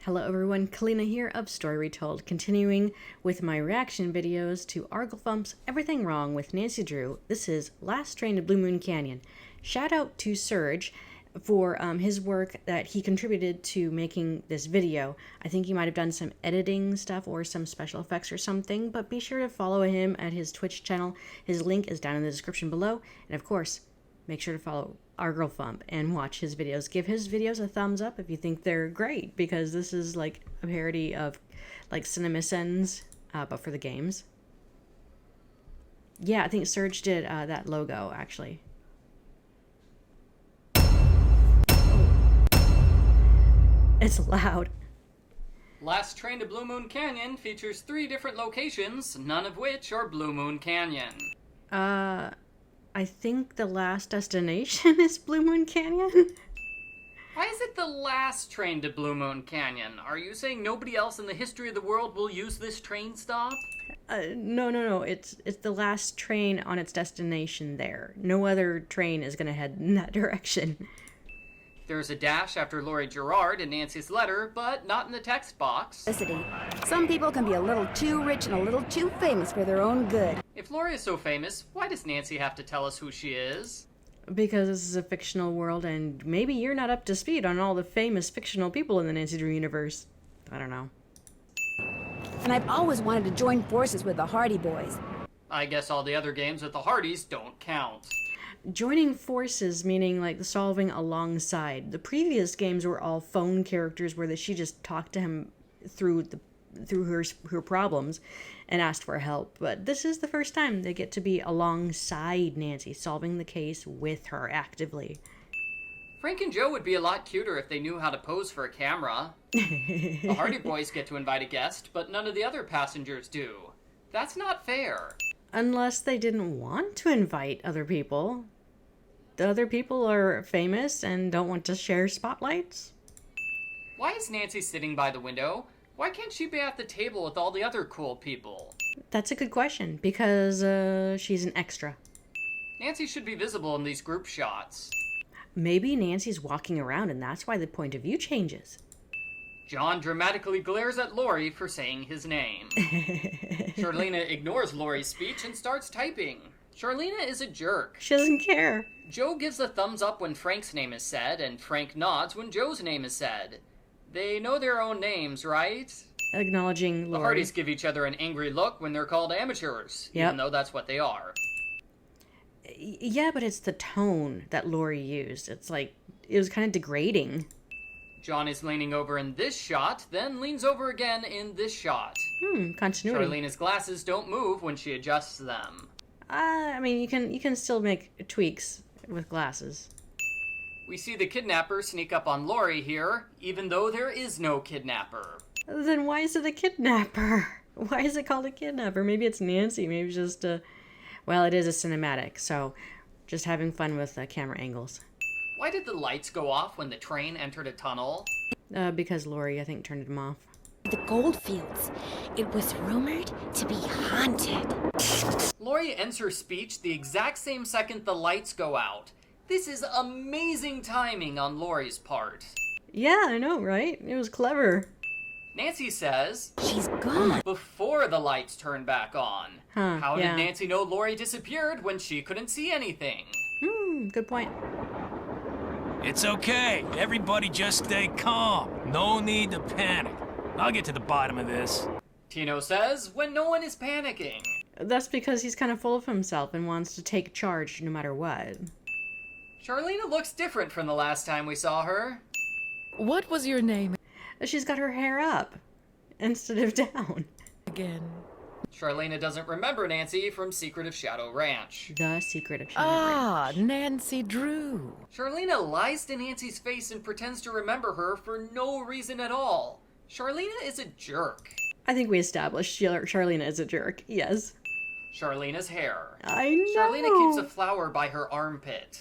Hello everyone, Calina here of StoryRetold, continuing with my reaction videos to Arglefumph's Everything Wrong with Nancy Drew. This is Last Train to Blue Moon Canyon. Shout out to Serge for his work that he contributed to making this video. I think he might have done some editing stuff or some special effects or something, but be sure to follow him at his Twitch channel. His link is down in the description below, and of course, make sure to follow Arglefumph and watch his videos. Give his videos a thumbs up if you think they're great, because this is like a parody of like CinemaSins, but for the games. Yeah, I think Serge did that logo, actually. It's loud. Last Train to Blue Moon Canyon features 3 different locations, none of which are Blue Moon Canyon. I think the last destination is Blue Moon Canyon. Why is it the last train to Blue Moon Canyon? Are you saying nobody else in the history of the world will use this train stop? No. It's the last train on its destination there. No other train is gonna head in that direction. There's a dash after Laurie Gerard in Nancy's letter, but not in the text box. Some people can be a little too rich and a little too famous for their own good. If Laurie is so famous, why does Nancy have to tell us who she is? Because this is a fictional world, and maybe you're not up to speed on all the famous fictional people in the Nancy Drew universe. I don't know. And I've always wanted to join forces with the Hardy Boys. I guess all the other games with the Hardys don't count. Joining forces meaning like solving alongside. The previous games were all phone characters where she just talked to him through her problems and asked for help. But this is the first time they get to be alongside Nancy, solving the case with her actively. Frank and Joe would be a lot cuter if they knew how to pose for a camera. The Hardy Boys get to invite a guest, but none of the other passengers do. That's not fair. Unless they didn't want to invite other people. The other people are famous and don't want to share spotlights. Why is Nancy sitting by the window? Why can't she be at the table with all the other cool people? That's a good question, because she's an extra. Nancy should be visible in these group shots. Maybe Nancy's walking around and that's why the point of view changes. John dramatically glares at Laurie for saying his name. Charlena ignores Laurie's speech and starts typing. Charlena is a jerk. She doesn't care. Joe gives a thumbs up when Frank's name is said, and Frank nods when Joe's name is said. They know their own names, right? Acknowledging Laurie. The Hardys give each other an angry look when they're called amateurs, even though that's what they are. Yeah, but it's the tone that Laurie used. It's like, it was kind of degrading. John is leaning over in this shot, then leans over again in this shot. Continuity. Charlena's glasses don't move when she adjusts them. I mean, you can still make tweaks with glasses. We see the kidnapper sneak up on Laurie here, even though there is no kidnapper. Then why is it a kidnapper? Why is it called a kidnapper? Maybe it's Nancy. Maybe just well, it is a cinematic, so just having fun with camera angles. Why did the lights go off when the train entered a tunnel? Because Laurie, I think, turned them off. The goldfields. It was rumored to be haunted. Laurie ends her speech the exact same second the lights go out. This is amazing timing on Laurie's part. Yeah, I know, right? It was clever. Nancy says, She's gone. Before the lights turn back on. How yeah. did Nancy know Laurie disappeared when she couldn't see anything? Good point. It's okay. Everybody just stay calm. No need to panic. I'll get to the bottom of this. Tino says, when no one is panicking. That's because he's kind of full of himself and wants to take charge no matter what. Charlena looks different from the last time we saw her. What was your name She's got her hair up instead of down. again? Charlena doesn't remember Nancy from Secret of Shadow Ranch. The Secret of Shadow Ranch. Nancy Drew. Charlena lies to Nancy's face and pretends to remember her for no reason at all. Charlena is a jerk. I think we established Charlena is a jerk, yes. Charlena's hair. I know. Charlena keeps a flower by her armpit.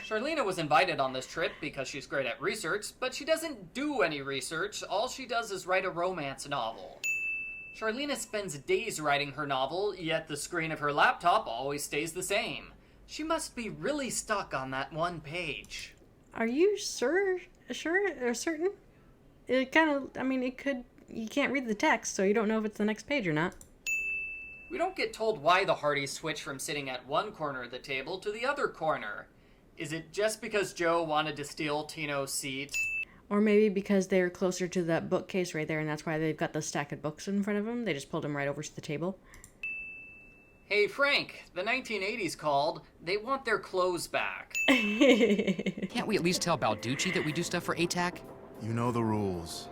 Charlena was invited on this trip because she's great at research, but she doesn't do any research. All she does is write a romance novel. Charlena spends days writing her novel, yet the screen of her laptop always stays the same. She must be really stuck on that one page. Are you sure or certain? it kind of, I mean, it could, you can't read the text, so you don't know if it's the next page or not. We don't get told why the Hardys switch from sitting at one corner of the table to the other corner. Is it just because Joe wanted to steal Tino's seat? Or maybe because they're closer to that bookcase right there, and that's why they've got the stack of books in front of them. They just pulled them right over to the table. Hey, Frank, the 1980s called. They want their clothes back. Can't we at least tell Balducci that we do stuff for ATAC? You know the rules.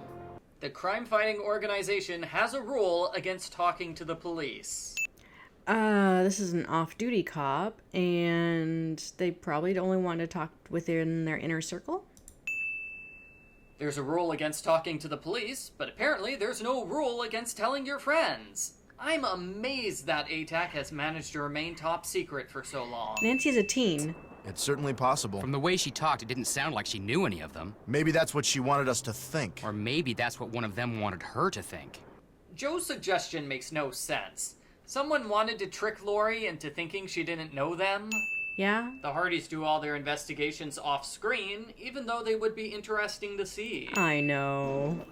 The crime-fighting organization has a rule against talking to the police. This is an off-duty cop, and they probably only want to talk within their inner circle. There's a rule against talking to the police, but apparently there's no rule against telling your friends. I'm amazed that ATAC has managed to remain top secret for so long. Nancy's a teen. It's certainly possible. From the way she talked, it didn't sound like she knew any of them. Maybe that's what she wanted us to think. Or maybe that's what one of them wanted her to think. Joe's suggestion makes no sense. Someone wanted to trick Lori into thinking she didn't know them. Yeah? The Hardys do all their investigations off-screen, even though they would be interesting to see. I know.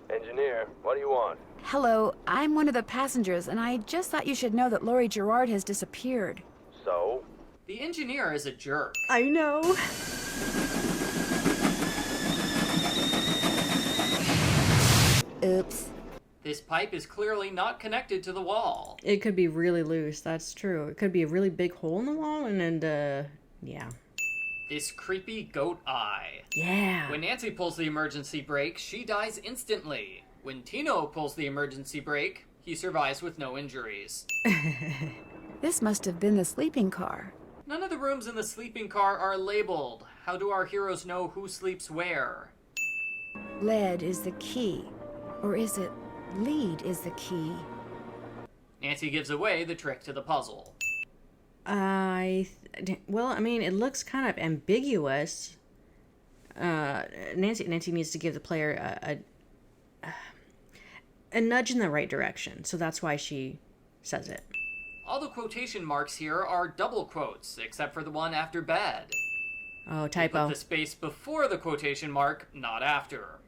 Engineer, what do you want? Hello, I'm one of the passengers, and I just thought you should know that Lori Gerard has disappeared. So? The engineer is a jerk. I know. Oops. This pipe is clearly not connected to the wall. It could be really loose, that's true. It could be a really big hole in the wall, and yeah. This creepy goat eye. Yeah. When Nancy pulls the emergency brake, she dies instantly. When Tino pulls the emergency brake, he survives with no injuries. This must have been the sleeping car. None of the rooms in the sleeping car are labeled. How do our heroes know who sleeps where? Lead is the key. Or is it lead is the key? Nancy gives away the trick to the puzzle. Well, I mean, it looks kind of ambiguous. Nancy needs to give the player a nudge in the right direction, so that's why she says it. All the quotation marks here are double quotes, except for the one after bed. Oh, They typo. put the space before the quotation mark, not after.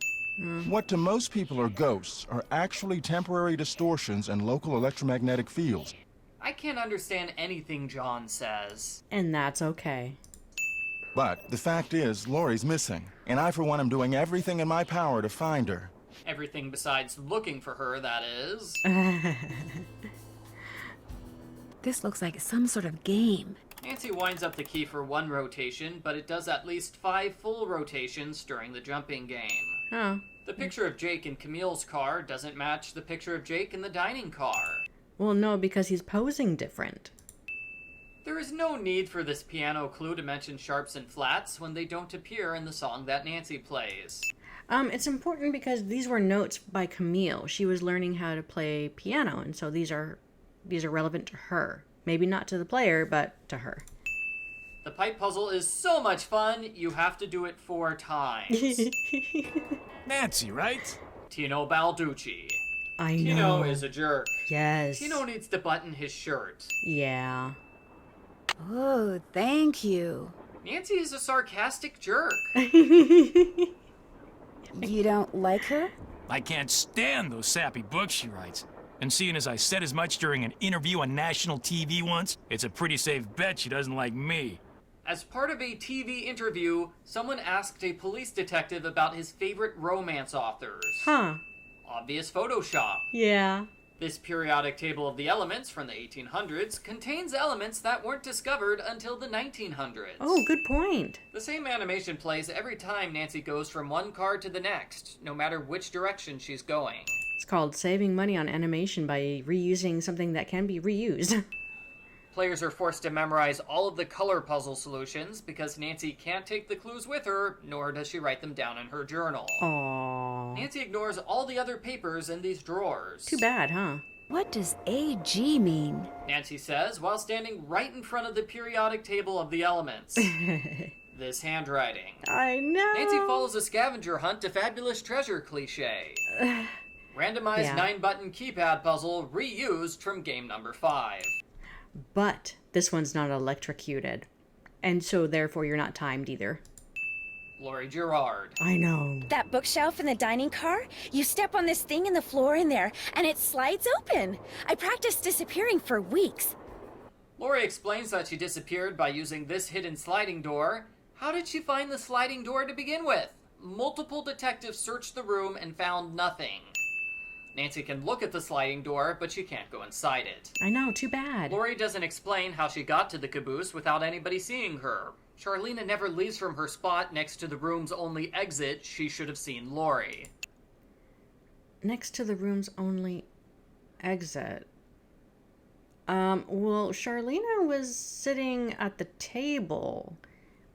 What to most people are ghosts are actually temporary distortions in local electromagnetic fields. I can't understand anything John says. And that's okay. But the fact is, Lori's missing, and I for one am doing everything in my power to find her. Everything besides looking for her, that is. This looks like some sort of game. Nancy winds up the key for one rotation, but it does at least 5 full rotations during the jumping game. Oh. The picture of Jake in Camille's car doesn't match the picture of Jake in the dining car. Well, no, because he's posing different. There is no need for this piano clue to mention sharps and flats when they don't appear in the song that Nancy plays. It's important because these were notes by Camille. She was learning how to play piano, and so these are relevant to her. Maybe not to the player, but to her. The pipe puzzle is so much fun, you have to do it 4 times. Nancy, right? Tino Balducci. I know. Tino is a jerk. Yes. Tino needs to button his shirt. Yeah. Oh, thank you. Nancy is a sarcastic jerk. You don't like her? I can't stand those sappy books she writes. And seeing as I said as much during an interview on national TV once, it's a pretty safe bet she doesn't like me. As part of a TV interview, someone asked a police detective about his favorite romance authors. Huh. Obvious Photoshop. Yeah. This periodic table of the elements from the 1800s contains elements that weren't discovered until the 1900s. Oh, good point. The same animation plays every time Nancy goes from one card to the next, no matter which direction she's going. It's called saving money on animation by reusing something that can be reused. Players are forced to memorize all of the color puzzle solutions because Nancy can't take the clues with her, nor does she write them down in her journal. Aww. Nancy ignores all the other papers in these drawers. Too bad, huh? What does AG mean? Nancy says while standing right in front of the periodic table of the elements. This handwriting. I know. Nancy follows a scavenger hunt to fabulous treasure cliche. Randomized Yeah. 9-button keypad puzzle reused from game number 5. But this one's not electrocuted. And so therefore you're not timed either. Lori Gerard. I know. That bookshelf in the dining car? You step on this thing in the floor in there, and it slides open. I practiced disappearing for weeks. Lori explains that she disappeared by using this hidden sliding door. How did she find the sliding door to begin with? Multiple detectives searched the room and found nothing. Nancy can look at the sliding door, but she can't go inside it. I know, too bad. Lori doesn't explain how she got to the caboose without anybody seeing her. Charlena never leaves from her spot next to the room's only exit. She should have seen Lori. Next to the room's only exit. Well, Charlena was sitting at the table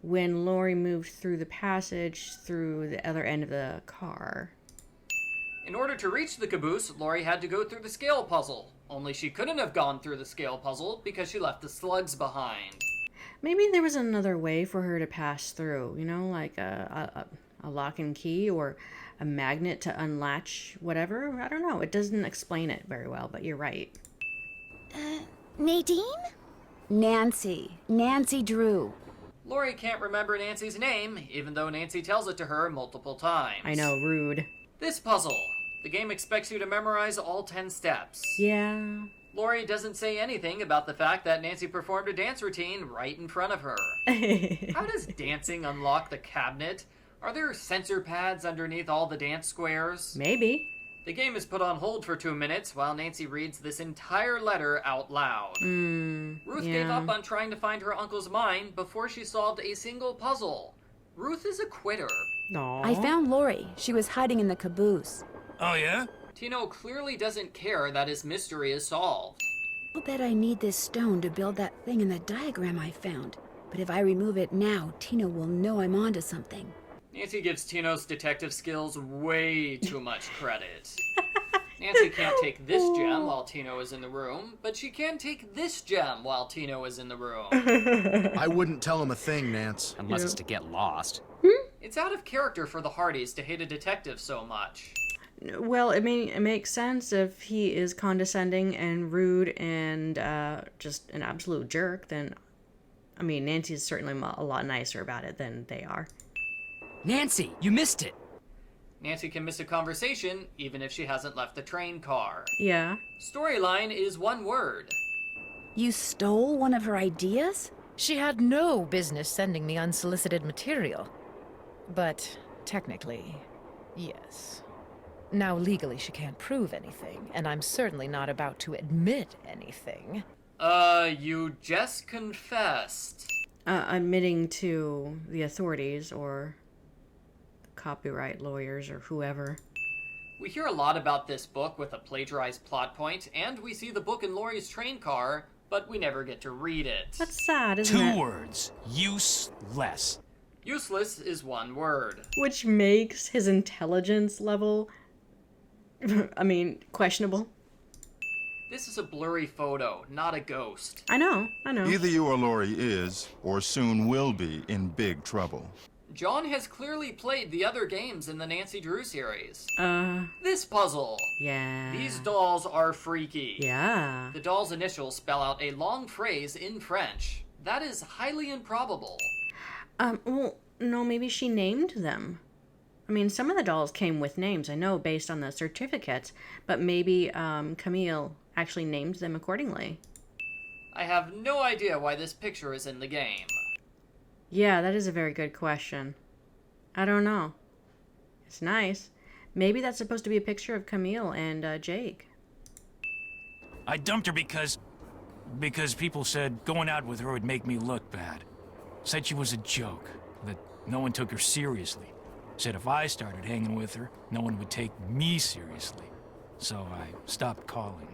when Lori moved through the passage through the other end of the car. In order to reach the caboose, Lori had to go through the scale puzzle. Only she couldn't have gone through the scale puzzle because she left the slugs behind. Maybe there was another way for her to pass through, you know, like a lock and key or a magnet to unlatch whatever. I don't know. It doesn't explain it very well, but you're right. Nadine? Nancy. Nancy Drew. Lori can't remember Nancy's name, even though Nancy tells it to her multiple times. I know, rude. This puzzle. The game expects you to memorize all 10 steps. Yeah. Lori doesn't say anything about the fact that Nancy performed a dance routine right in front of her. How does dancing unlock the cabinet? Are there sensor pads underneath all the dance squares? Maybe. The game is put on hold for 2 minutes while Nancy reads this entire letter out loud. Ruth gave up on trying to find her uncle's mind before she solved a single puzzle. Ruth is a quitter. Aww. I found Lori. She was hiding in the caboose. Oh, yeah? Tino clearly doesn't care that his mystery is solved. I'll bet I need this stone to build that thing in the diagram I found. But if I remove it now, Tino will know I'm onto something. Nancy gives Tino's detective skills way too much credit. Nancy can't take this gem while Tino is in the room, but she can take this gem while Tino is in the room. I wouldn't tell him a thing, Nance. Unless it's to get lost. It's out of character for the Hardys to hate a detective so much. Well, it makes sense if he is condescending and rude and just an absolute jerk, then, I mean, Nancy's certainly a lot nicer about it than they are. Nancy, you missed it. Nancy can miss a conversation even if she hasn't left the train car. Yeah. Storyline is one word. You stole one of her ideas? She had no business sending me unsolicited material. But technically, yes. Now, legally, she can't prove anything, and I'm certainly not about to admit anything. You just confessed. Admitting to the authorities or copyright lawyers or whoever. We hear a lot about this book with a plagiarized plot point, and we see the book in Laurie's train car, but we never get to read it. That's sad, isn't it? 2 words. Useless. Useless is one word. Which makes his intelligence level, I mean, questionable. This is a blurry photo, not a ghost. I know. Either you or Lori is, or soon will be, in big trouble. John has clearly played the other games in the Nancy Drew series. This puzzle. Yeah. These dolls are freaky. Yeah. The doll's initials spell out a long phrase in French. That is highly improbable. Well, no, maybe she named them. I mean, some of the dolls came with names, I know, based on the certificates, but maybe Camille actually named them accordingly. I have no idea why this picture is in the game. Yeah, that is a very good question. I don't know. It's nice. Maybe that's supposed to be a picture of Camille and Jake. I dumped her because people said going out with her would make me look bad. Said she was a joke, that no one took her seriously. Said if I started hanging with her, no one would take me seriously. So I stopped calling.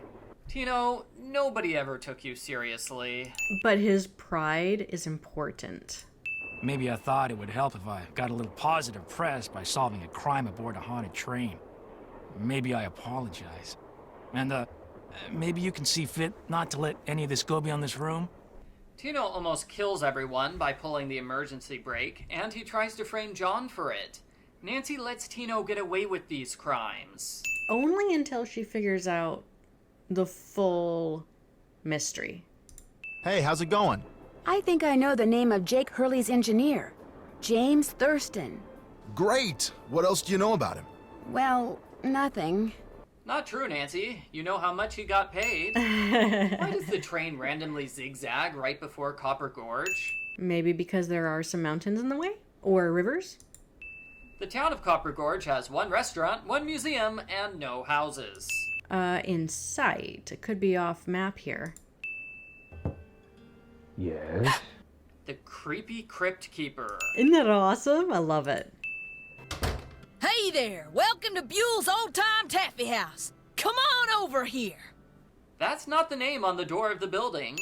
Tino, nobody ever took you seriously. But his pride is important. Maybe I thought it would help if I got a little positive press by solving a crime aboard a haunted train. Maybe I apologize. And, maybe you can see fit not to let any of this go beyond this room? Tino almost kills everyone by pulling the emergency brake, and he tries to frame John for it. Nancy lets Tino get away with these crimes. Only until she figures out the full mystery. Hey, how's it going? I think I know the name of Jake Hurley's engineer. James Thurston. Great! What else do you know about him? Well, nothing. Not true, Nancy. You know how much he got paid. Why does the train randomly zigzag right before Copper Gorge? Maybe because there are some mountains in the way? Or rivers? The town of Copper Gorge has one restaurant, one museum, and no houses. In sight. It could be off map here. Yes? The creepy crypt keeper. Isn't that awesome? I love it. Hey there! Welcome to Buell's Old Time Taffy House. Come on over here. That's not the name on the door of the building.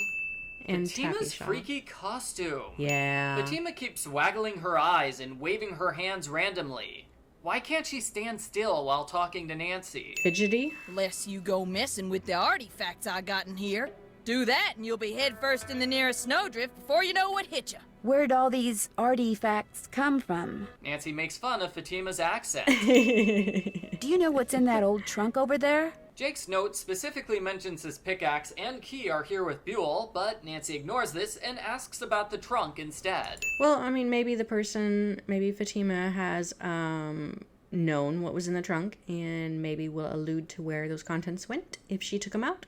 And Fatima's taffy shop. freaky costume. Yeah. Fatima keeps waggling her eyes and waving her hands randomly. Why can't she stand still while talking to Nancy? Fidgety? Lest you go messing with the artifacts I got in here. Do that and you'll be headfirst in the nearest snowdrift before you know what hit you. Where'd all these artifacts come from? Nancy makes fun of Fatima's accent. Do you know what's in that old trunk over there? Jake's note specifically mentions his pickaxe and key are here with Buell, but Nancy ignores this and asks about the trunk instead. Well, I mean, maybe maybe Fatima has known what was in the trunk and maybe will allude to where those contents went if she took them out.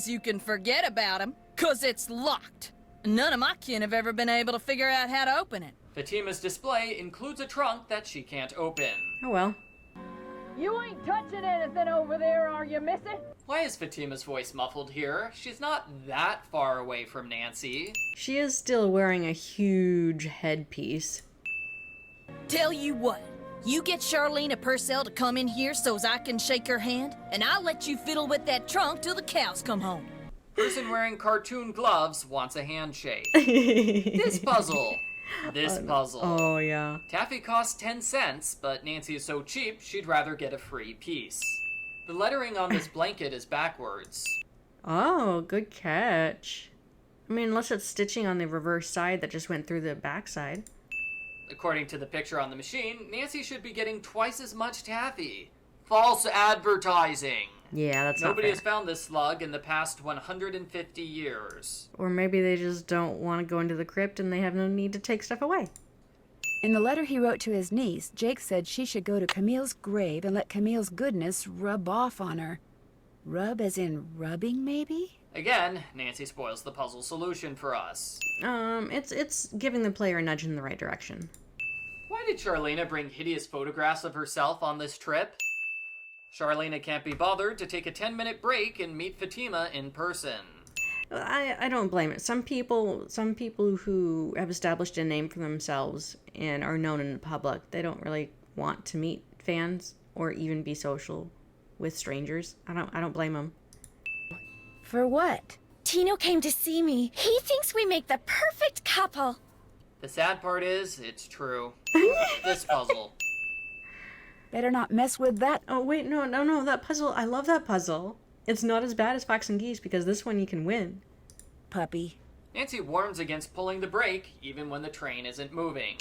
You can forget about them, 'cause it's locked. None of my kin have ever been able to figure out how to open it. Fatima's display includes a trunk that she can't open. Oh well. You ain't touching anything over there, are you, missy? Why is Fatima's voice muffled here? She's not that far away from Nancy. She is still wearing a huge headpiece. Tell you what, you get Charlene Purcell to come in here so's I can shake her hand, and I'll let you fiddle with that trunk till the cows come home. Person wearing cartoon gloves wants a handshake. This puzzle. This puzzle. Oh, yeah. Taffy costs 10 cents, but Nancy is so cheap, she'd rather get a free piece. The lettering on this blanket is backwards. Oh, good catch. I mean, unless it's stitching on the reverse side that just went through the backside. According to the picture on the machine, Nancy should be getting twice as much taffy. False advertising. Yeah, that's Nobody not has found this slug in the past 150 years. Or maybe they just don't want to go into the crypt and they have no need to take stuff away. In the letter he wrote to his niece, Jake said she should go to Camille's grave and let Camille's goodness rub off on her. Rub as in rubbing, maybe? Again, Nancy spoils the puzzle solution for us. It's giving the player a nudge in the right direction. Why did Charlena bring hideous photographs of herself on this trip? Charlena can't be bothered to take a 10-minute break and meet Fatima in person. I don't blame it. Some people who have established a name for themselves and are known in the public, they don't really want to meet fans or even be social with strangers. I don't blame them. For what? Tino came to see me. He thinks we make the perfect couple. The sad part is, it's true. This puzzle. Better not mess with that. Oh, wait, no, that puzzle, I love that puzzle. It's not as bad as Fox and Geese because this one you can win. Puppy. Nancy warns against pulling the brake, even when the train isn't moving.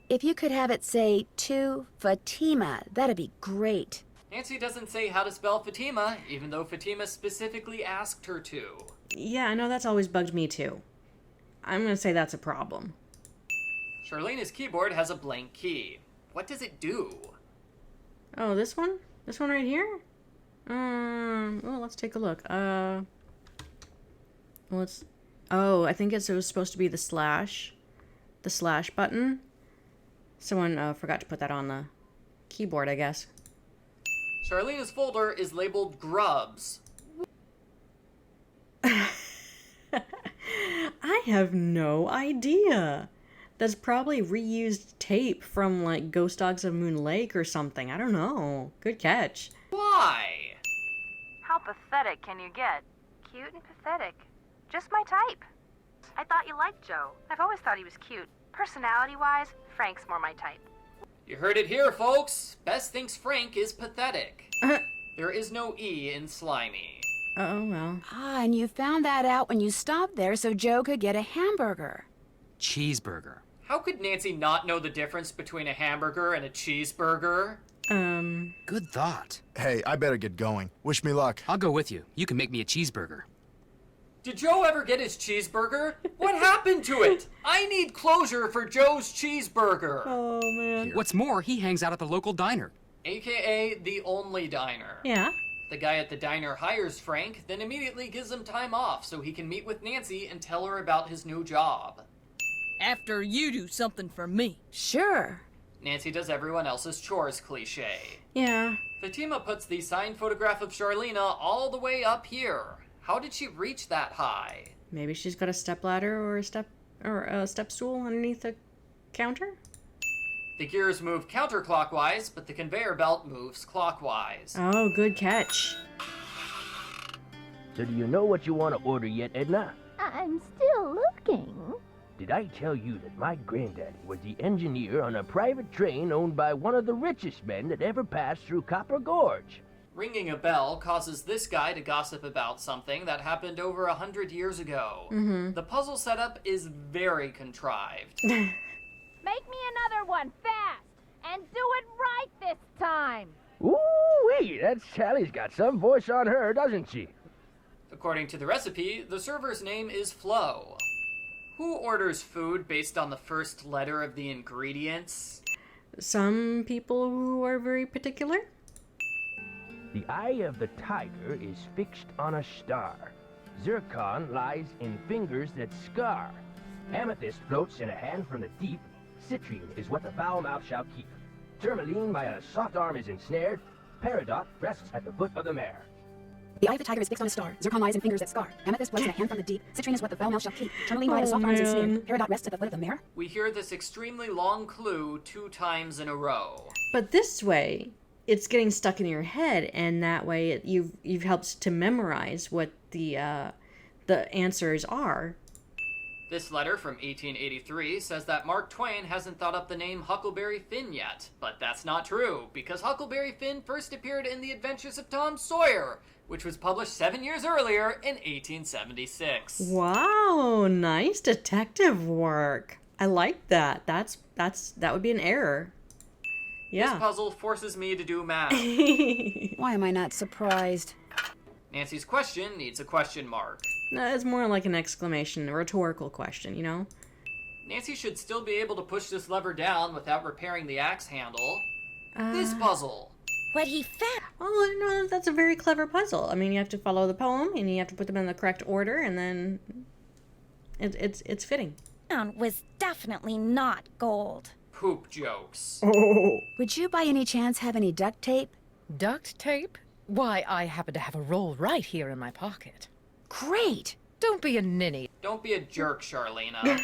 If you could have it say, to Fatima, that'd be great. Nancy doesn't say how to spell Fatima, even though Fatima specifically asked her to. Yeah, I know that's always bugged me too. I'm gonna say that's a problem. Charlena's keyboard has a blank key. What does it do? Oh, this one? This one right here? Well, let's take a look. I think it was supposed to be the slash button. Someone forgot to put that on the keyboard, I guess. Charlena's folder is labeled Grubs. I have no idea. That's probably reused tape from, like, Ghost Dogs of Moon Lake or something. I don't know. Good catch. Why? How pathetic can you get? Cute and pathetic. Just my type. I thought you liked Joe. I've always thought he was cute. Personality-wise, Frank's more my type. You heard it here, folks. Bess thinks Frank is pathetic. There is no E in slimy. Oh, well. Ah, and you found that out when you stopped there so Joe could get a hamburger. Cheeseburger. How could Nancy not know the difference between a hamburger and a cheeseburger? Good thought. Hey, I better get going. Wish me luck. I'll go with you. You can make me a cheeseburger. Did Joe ever get his cheeseburger? What happened to it? I need closure for Joe's cheeseburger. Oh, man. What's more, he hangs out at the local diner. AKA the only diner. Yeah. The guy at the diner hires Frank, then immediately gives him time off so he can meet with Nancy and tell her about his new job. After you do something for me. Sure. Nancy does everyone else's chores cliche. Yeah. Fatima puts the signed photograph of Charlena all the way up here. How did she reach that high? Maybe she's got a stepladder or a step stool underneath the counter? The gears move counterclockwise, but the conveyor belt moves clockwise. Oh, good catch. So do you know what you want to order yet, Edna? I'm still looking. Did I tell you that my granddaddy was the engineer on a private train owned by one of the richest men that ever passed through Copper Gorge? Ringing a bell causes this guy to gossip about something that happened over 100 years ago. The puzzle setup is very contrived. Make me another one fast, and do it right this time. Ooh-wee, that Sally's got some voice on her, doesn't she? According to the recipe, the server's name is Flo. Who orders food based on the first letter of the ingredients? Some people who are very particular. The eye of the tiger is fixed on a star. Zircon lies in fingers that scar. Amethyst floats in a hand from the deep. Citrine is what the foul mouth shall keep. Tourmaline by a soft arm is ensnared. Peridot rests at the foot of the mare. The eye of the tiger is fixed on a star. Zircon lies in fingers that scar. Amethyst floats in a hand from the deep. Citrine is what the foul mouth shall keep. Tourmaline by a soft arm is ensnared. Peridot rests at the foot of the mare. We hear this extremely long clue 2 times in a row. But this way, it's getting stuck in your head, and that way you've helped to memorize what the answers are. This letter from 1883 says that Mark Twain hasn't thought up the name Huckleberry Finn yet, but that's not true, because Huckleberry Finn first appeared in The Adventures of Tom Sawyer, which was published 7 years earlier in 1876. Wow, nice detective work. I like that. That would be an error. Yeah. This puzzle forces me to do math. Why am I not surprised? Nancy's question needs a question mark. No, it's more like an exclamation, a rhetorical question, you know? Nancy should still be able to push this lever down without repairing the axe handle. This puzzle. What he found. Oh, no, that's a very clever puzzle. I mean, you have to follow the poem, and you have to put them in the correct order, and then it's fitting. Was definitely not gold. Poop jokes. Oh. Would you by any chance have any duct tape? Duct tape? Why, I happen to have a roll right here in my pocket. Great! Don't be a ninny. Don't be a jerk, Charlena.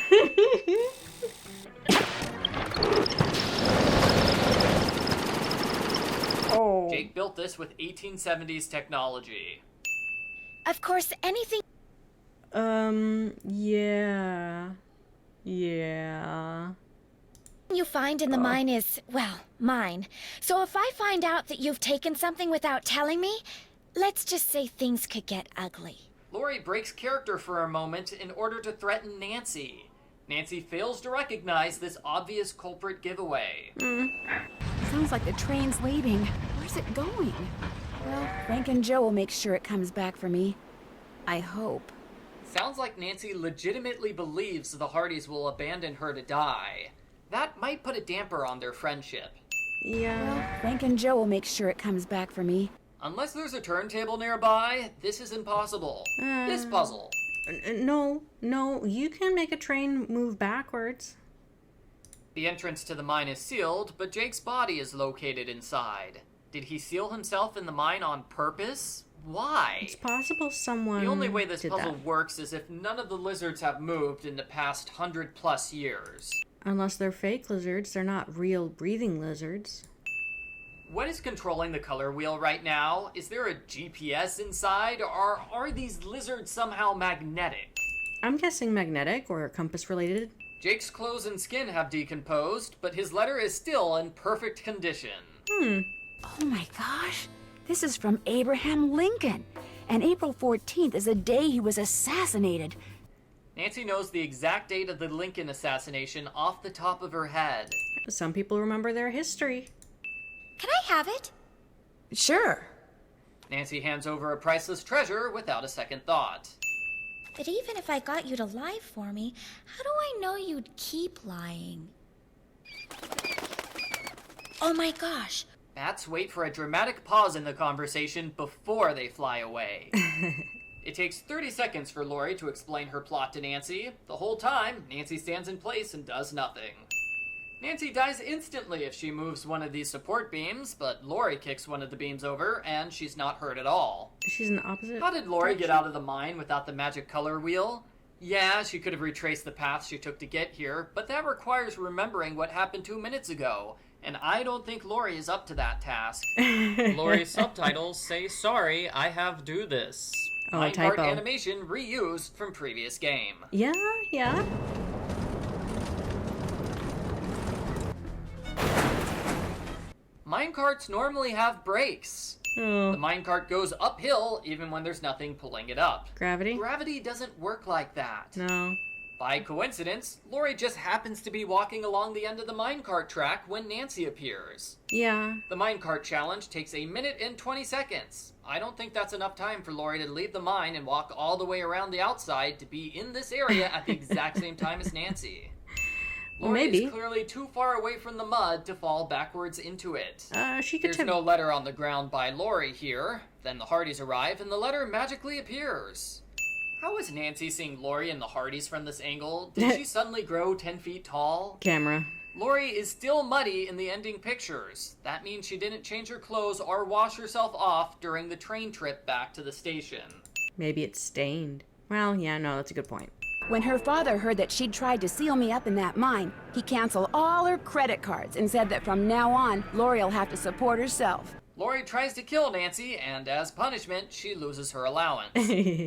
Oh. Jake built this with 1870s technology. Of course, anything... Yeah. you find in the mine is, well, mine. So if I find out that you've taken something without telling me, let's just say things could get ugly. Lori breaks character for a moment in order to threaten Nancy. Nancy fails to recognize this obvious culprit giveaway. Sounds like the train's leaving. Where's it going? Well, Frank and Joe will make sure it comes back for me. I hope. Sounds like Nancy legitimately believes the Hardys will abandon her to die. That might put a damper on their friendship. Yeah. Well, Frank and Joe will make sure it comes back for me. Unless there's a turntable nearby, this is impossible. This puzzle. No, you can make a train move backwards. The entrance to the mine is sealed, but Jake's body is located inside. Did he seal himself in the mine on purpose? Why? It's possible someone The only way this did puzzle that. works is if none of the lizards have moved in the past 100+ years. Unless they're fake lizards, they're not real breathing lizards. What is controlling the color wheel right now? Is there a GPS inside, or are these lizards somehow magnetic? I'm guessing magnetic or compass related. Jake's clothes and skin have decomposed, but his letter is still in perfect condition. Oh my gosh. This is from Abraham Lincoln. And April 14th is the day he was assassinated. Nancy knows the exact date of the Lincoln assassination off the top of her head. Some people remember their history. Can I have it? Sure. Nancy hands over a priceless treasure without a second thought. But even if I got you to lie for me, how do I know you'd keep lying? Oh my gosh. Bats wait for a dramatic pause in the conversation before they fly away. It takes 30 seconds for Lori to explain her plot to Nancy. The whole time, Nancy stands in place and does nothing. Nancy dies instantly if she moves one of these support beams, but Lori kicks one of the beams over, and she's not hurt at all. She's in the opposite How did Lori direction? get out of the mine without the magic color wheel? Yeah, she could have retraced the path she took to get here, but that requires remembering what happened 2 minutes ago, and I don't think Lori is up to that task. Lori's subtitles say, "Sorry, I have do this." Oh, Minecart typo. animation reused from previous game. Yeah, yeah. Minecarts normally have brakes. Oh. The minecart goes uphill even when there's nothing pulling it up. Gravity? Gravity doesn't work like that. No. By coincidence, Lori just happens to be walking along the end of the minecart track when Nancy appears. Yeah. The minecart challenge takes 1 minute and 20 seconds. I don't think that's enough time for Lori to leave the mine and walk all the way around the outside to be in this area at the exact same time as Nancy. Well, Lori maybe. is clearly too far away from the mud to fall backwards into it. She could There's have... no letter on the ground by Lori here. Then the Hardys arrive and the letter magically appears. How is Nancy seeing Lori and the Hardys from this angle? Did she suddenly grow 10 feet tall? Camera. Lori is still muddy in the ending pictures. That means she didn't change her clothes or wash herself off during the train trip back to the station. Maybe it's stained. Well, yeah, no, that's a good point. When her father heard that she'd tried to seal me up in that mine, he canceled all her credit cards and said that from now on, Lori'll have to support herself. Lori tries to kill Nancy, and as punishment, she loses her allowance.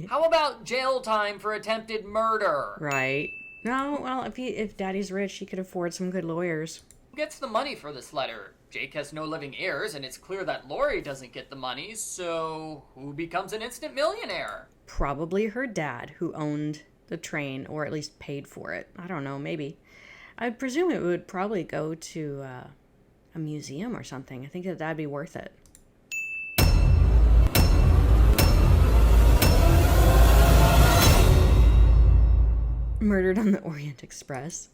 How about jail time for attempted murder? Right. No, well, if Daddy's rich, he could afford some good lawyers. Who gets the money for this letter? Jake has no living heirs, and it's clear that Lori doesn't get the money, so who becomes an instant millionaire? Probably her dad, who owned the train, or at least paid for it. I don't know, maybe. I presume it would probably go to a museum or something. I think that'd be worth it. Murdered on the Orient Express.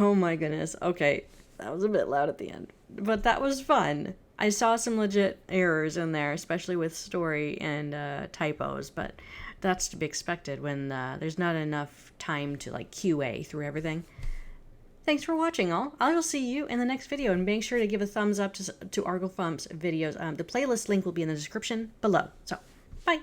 Oh my goodness. Okay, that was a bit loud at the end, but that was fun. I saw some legit errors in there, especially with story and typos, but that's to be expected when there's not enough time to like QA through everything. Thanks for watching, all. I will see you in the next video, and make sure to give a thumbs up to Arglefumph's videos. The playlist link will be in the description below. So, bye.